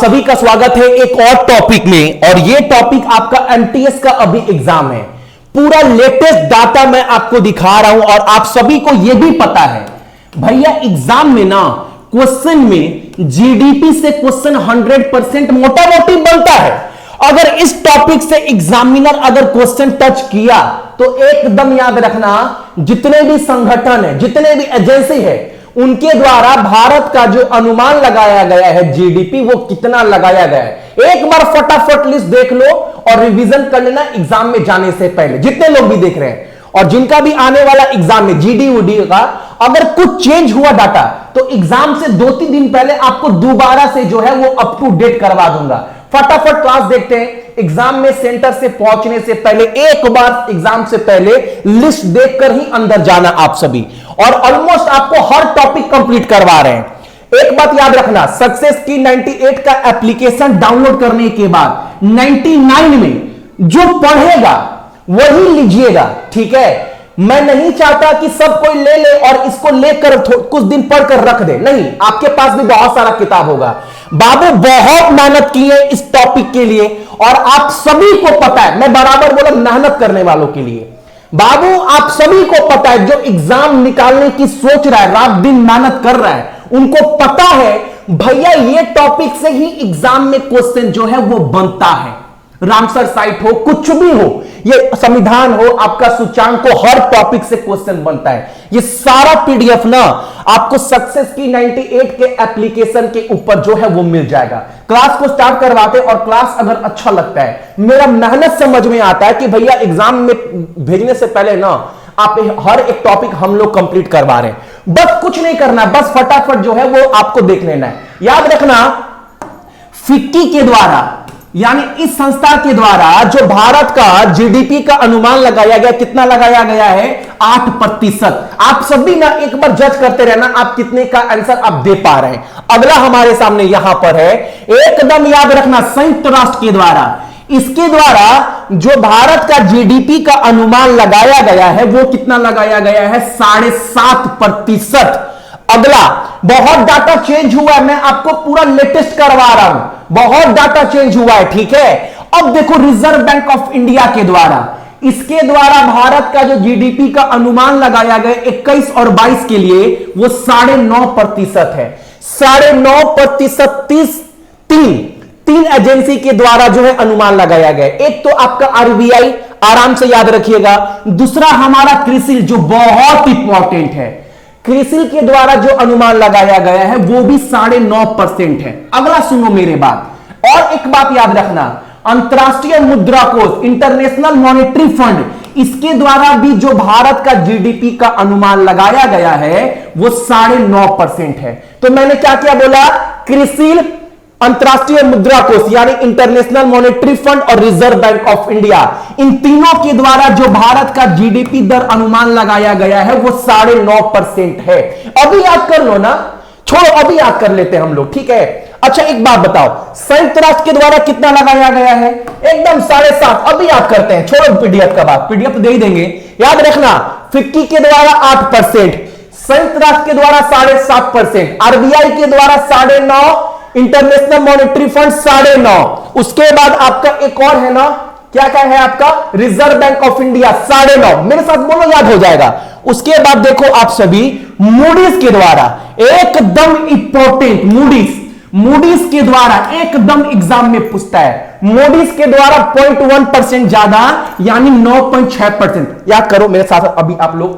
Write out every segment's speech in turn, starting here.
सभी का स्वागत है एक और टॉपिक में। और ये टॉपिक आपका एमटीएस का अभी एग्जाम है। पूरा लेटेस्ट डाटा मैं आपको दिखा रहा हूं और आप सभी को यह भी पता है भैया एग्जाम में ना क्वेश्चन में जीडीपी से क्वेश्चन 100% मोटा मोटी बनता है। अगर इस टॉपिक से एग्जामिनर अगर क्वेश्चन टच किया तो एकदम याद रखना, जितने भी संगठन है, जितने भी एजेंसी है, उनके द्वारा भारत का जो अनुमान लगाया गया है जीडीपी, वो कितना लगाया गया है, एक बार फटाफट लिस्ट देख लो और रिवीजन कर लेना एग्जाम में जाने से पहले। जितने लोग भी देख रहे हैं और जिनका भी आने वाला एग्जाम में जीडी उडी का अगर कुछ चेंज हुआ डाटा तो एग्जाम से 2-3 दिन पहले आपको दोबारा से जो है वो अप टू डेट करवा दूंगा। फटाफट क्लास देखते हैं। एग्जाम में सेंटर से पहुंचने से पहले एक बार एग्जाम से पहले लिस्ट देखकर ही अंदर जाना आप सभी। और ऑलमोस्ट आपको हर टॉपिक कंप्लीट करवा रहे हैं। एक बात याद रखना, सक्सेस की 98 का एप्लीकेशन डाउनलोड करने के बाद 99 में जो पढ़ेगा वही लीजिएगा, ठीक है। मैं नहीं चाहता कि सब कोई ले ले और इसको लेकर कुछ दिन पढ़कर रख दे, नहीं, आपके पास भी बहुत सारा किताब होगा। बाबू बहुत मेहनत की है इस टॉपिक के लिए और आप सभी को पता है, मैं बराबर बोला मेहनत करने वालों के लिए। बाबू आप सभी को पता है, जो एग्जाम निकालने की सोच रहा है, रात दिन मेहनत कर रहा है, उनको पता है भैया ये टॉपिक से ही एग्जाम में क्वेश्चन जो है वो बनता है। रामसर साइट हो, कुछ भी हो, ये संविधान हो, आपका सूचांक हो, हर टॉपिक से क्वेश्चन बनता है। ये सारा पीडीएफ ना आपको सक्सेस की 98 के एप्लीकेशन के ऊपर जो है वो मिल जाएगा। क्लास को स्टार्ट करवाते और क्लास अगर अच्छा लगता है, मेरा मेहनत समझ में आता है कि भैया एग्जाम में भेजने से पहले ना आप हर एक टॉपिक हम लोग कंप्लीट करवा रहे हैं। बस कुछ नहीं करना, बस फटाफट जो है वो आपको देख लेना है। याद रखना, फिक्की के द्वारा यानी इस संस्था के द्वारा जो भारत का जीडीपी का अनुमान लगाया गया, कितना लगाया गया है? 8%। आप सभी ना एक बार जज करते रहना आप कितने का आंसर आप दे पा रहे हैं। अगला हमारे सामने यहां पर है, एकदम याद रखना, संयुक्त राष्ट्र के द्वारा, इसके द्वारा जो भारत का जीडीपी का अनुमान लगाया गया है वो कितना लगाया गया है? 7.5%। अगला, बहुत डाटा चेंज हुआ है, मैं आपको पूरा लेटेस्ट करवा रहा हूं, बहुत डाटा चेंज हुआ है, ठीक है। अब देखो रिजर्व बैंक ऑफ इंडिया के द्वारा, इसके द्वारा भारत का जो जीडीपी का अनुमान लगाया गया 21 और 22 के लिए वो 9.5% है। 9.5% तीन एजेंसी के द्वारा जो है अनुमान लगाया गया। एक तो आपका आरबीआई, आराम से याद रखिएगा। दूसरा हमारा क्रिसिल जो बहुत इंपॉर्टेंट है, क्रिसिल के द्वारा जो अनुमान लगाया गया है वो भी 9.5% है। अगला सुनो मेरे बात, और एक बात याद रखना, अंतरराष्ट्रीय मुद्रा कोष, इंटरनेशनल मॉनेटरी फंड, इसके द्वारा भी जो भारत का जीडीपी का अनुमान लगाया गया है वो 9.5% है। तो मैंने क्या क्या बोला? क्रिसिल, अंतरराष्ट्रीय मुद्रा कोष यानी इंटरनेशनल मॉनेटरी फंड और रिजर्व बैंक ऑफ इंडिया, इन तीनों के द्वारा जो भारत का जीडीपी दर अनुमान लगाया गया है वो 9.5% है। अभी याद कर लो ना, छोड़ो अभी याद कर लेते हैं हम लोग, ठीक है। अच्छा एक बात बताओ, संयुक्त राष्ट्र के द्वारा कितना लगाया गया है? एकदम 7.5। अभी याद करते हैं, छोड़ो पीडीएफ का बात, पीडीएफ दे ही देंगे। याद रखना, फिक्की के द्वारा 8%, संयुक्त राष्ट्र के द्वारा 7.5%, आरबीआई के द्वारा 9.5%, इंटरनेशनल मॉनेटरी फंड 9.5%। उसके बाद आपका एक और है ना, क्या क्या है आपका? Reserve bank of India 9.5%। मेरे साथ बोलो, याद हो जाएगा। उसके बाद देखो आप सभी, मूडीज के द्वारा एकदम इंपॉर्टेंट, मूडीज के द्वारा एकदम एग्जाम में पूछता है, मूडीज के द्वारा 0.1% ज्यादा यानी 9.6%। याद करो मेरे साथ अभी आप लोग।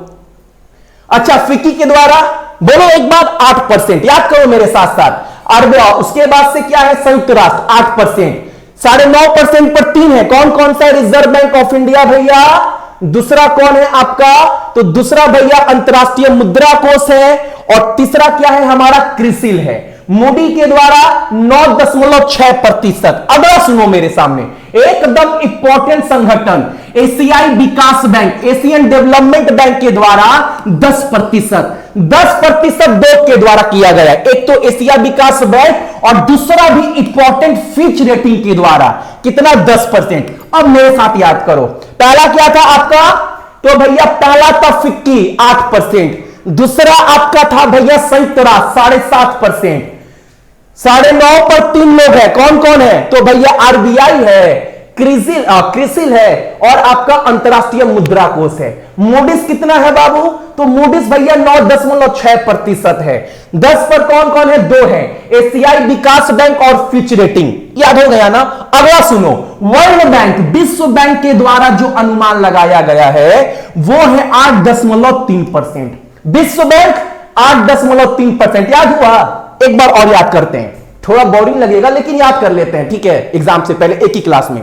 अच्छा, फिक्की के द्वारा बोलो एक बात, 8%। याद करो मेरे साथ साथ। आरबीआई, उसके बाद से क्या है? संयुक्त राष्ट्र 8%। 9.5% पर 3 है, कौन कौन सा? रिजर्व बैंक ऑफ इंडिया भैया। दूसरा कौन है आपका? तो दूसरा भैया अंतरराष्ट्रीय मुद्रा कोष है और तीसरा क्या है? हमारा क्रिसिल है। मोदी के द्वारा 9.6%। अगला सुनो मेरे सामने, एकदम इंपॉर्टेंट संगठन एशियाई विकास बैंक, एशियन डेवलपमेंट बैंक के द्वारा 10%। 10% दो के द्वारा किया गया है, एक तो एशिया विकास बैंक और दूसरा भी इंपॉर्टेंट फिच रेटिंग के द्वारा। कितना? 10%। अब मेरे साथ याद करो, पहला क्या था आपका? तो भैया पहला था फिक्की 8%, दूसरा आपका था भैया संयुक्त राष्ट्र 7.5%, 9.5 पर 3 लोग हैं, कौन कौन है? तो भैया आरबीआई है, क्रिसिल है और आपका अंतरराष्ट्रीय मुद्रा कोष है। मूडिस कितना है बाबू? तो मूडिस भैया 9.6% है। 10 पर कौन कौन है? 2 है, एशियाई विकास बैंक और फिच रेटिंग। याद हो गया ना? अगला सुनो, वर्ल्ड बैंक, विश्व बैंक के द्वारा जो अनुमान लगाया गया है वो है 8.3%। विश्व बैंक 8.3%। याद हुआ? एक बार और याद करते हैं, थोड़ा बोरिंग लगेगा लेकिन याद कर लेते हैं, ठीक है? एग्जाम से पहले एक ही क्लास में।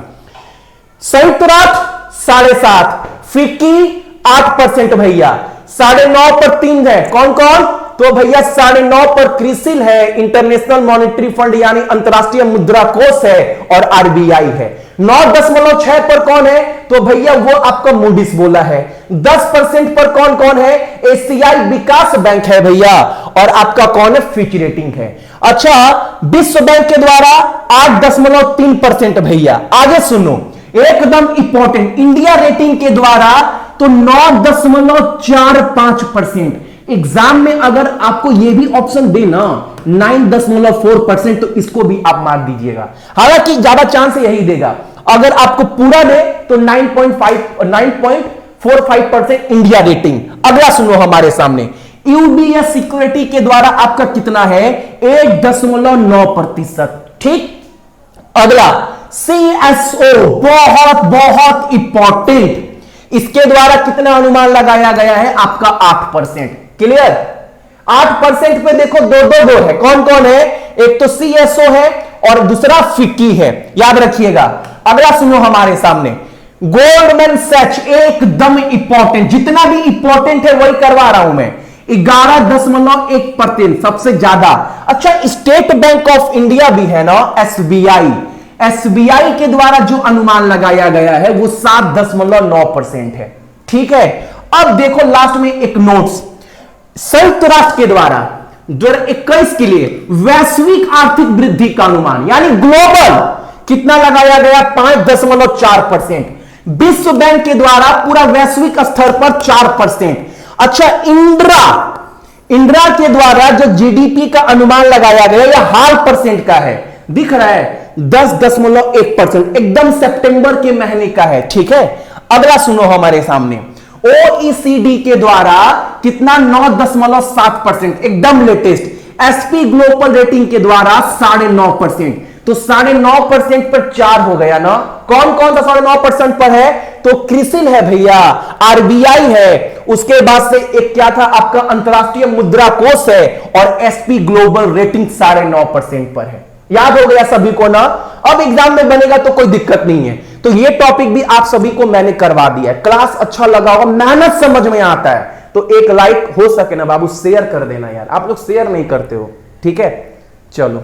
संयुक्त राष्ट्र 7.5, फिक्की 8% भैया, 9.5 पर 3 है, कौन कौन? तो भैया 9.5 पर क्रिसिल है, इंटरनेशनल मॉनेटरी फंड यानी अंतरराष्ट्रीय मुद्रा कोष है और आरबीआई है। 9.6 पर कौन है? तो भैया वो आपका मूडिस बोला है। 10% पर कौन कौन है? एशियाई विकास बैंक है भैया और आपका कौन है? फिच रेटिंग है। अच्छा, विश्व बैंक के द्वारा 8.3% भैया। आगे सुनो, एकदम इंपॉर्टेंट, इंडिया रेटिंग के द्वारा तो 9.45%। एग्जाम में अगर आपको यह भी ऑप्शन दे ना 9.4%, तो इसको भी आप मार दीजिएगा, हालांकि ज्यादा चांस यही देगा। अगर आपको पूरा दे तो 9.45% इंडिया रेटिंग। अगला सुनो हमारे सामने, यूबीएस सिक्योरिटी के द्वारा आपका कितना है? 1.9%। ठीक। अगला सीएसओ, बहुत बहुत इंपॉर्टेंट, इसके द्वारा कितना अनुमान लगाया गया है? आपका 8%। क्लियर? 8% पे देखो दो है, कौन कौन है? एक तो सीएसओ है और दूसरा फिक्की है, याद रखिएगा। अगला सुनो हमारे सामने, गोल्डमैन सैच, एकदम इंपॉर्टेंट, जितना भी इंपॉर्टेंट है वही करवा रहा हूं मैं। 11.1% सबसे ज्यादा। अच्छा, स्टेट बैंक ऑफ इंडिया भी है ना, एसबीआई, एसबीआई के द्वारा जो अनुमान लगाया गया है वो 7.9% है। ठीक है। अब देखो लास्ट में एक नोट्स, संयुक्त राष्ट्र के द्वारा 2021 के लिए वैश्विक आर्थिक वृद्धि का अनुमान यानी ग्लोबल कितना लगाया गया? 5.4%। विश्व बैंक के द्वारा पूरा वैश्विक स्तर पर 4%। अच्छा, इंड्रा के द्वारा जो जीडीपी का अनुमान लगाया गया यह 0.5% का है, दिख रहा है 10.1%, एकदम सितंबर के महीने का है। ठीक है। अगला सुनो हमारे सामने, ओईसीडी के द्वारा कितना? 9.7%, एकदम लेटेस्ट। एसपी ग्लोबल रेटिंग के द्वारा 9.5%, तो 9.5% पर 4 हो गया ना। कौन कौन सा 9.5% पर है? तो क्रिसिल है भैया, आरबीआई है, उसके बाद से एक क्या था आपका अंतरराष्ट्रीय मुद्रा कोष है और एसपी ग्लोबल रेटिंग 9.5% पर है। याद हो गया सभी को ना? अब एग्जाम में बनेगा तो कोई दिक्कत नहीं है। तो ये टॉपिक भी आप सभी को मैंने करवा दिया है। क्लास अच्छा लगा होगा, मेहनत समझ में आता है तो एक लाइक हो सके ना बाबू शेयर कर देना यार, आप लोग शेयर नहीं करते हो। ठीक है, चलो।